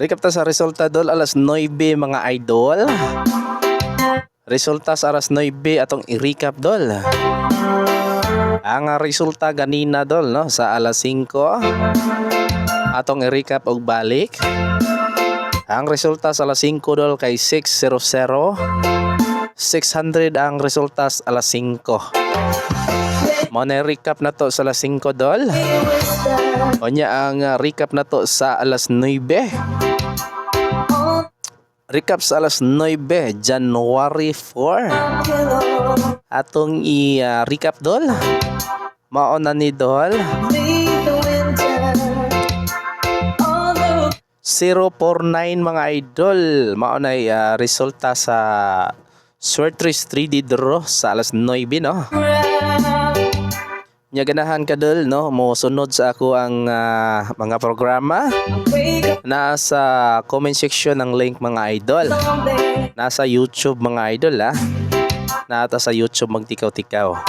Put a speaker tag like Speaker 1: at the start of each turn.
Speaker 1: Recap ta sa resulta dol alas 9 mga idol. Resulta sa alas 9 atong i-recap dol. Ang resulta ganina dol no sa alas 5 atong i-recap og balik. Ang resulta sa alas 5 dol kay 600. 600 ang resulta sa alas 5. Mo na recap na to sa alas 5 dol. Onya ang recap na to sa alas 9. Recap sa alas 9 January 4. Atong i-recap dol. Mao na ni dol. 049 mga idol. Mao na resulta sa Swertres 3D draw sa alas 9 no. Nya ganahan ka dol no mo sunod sa ako ang mga programa. Nasa comment section ng link mga idol. Nasa YouTube mga idol Nata sa YouTube magtikaw-tikaw.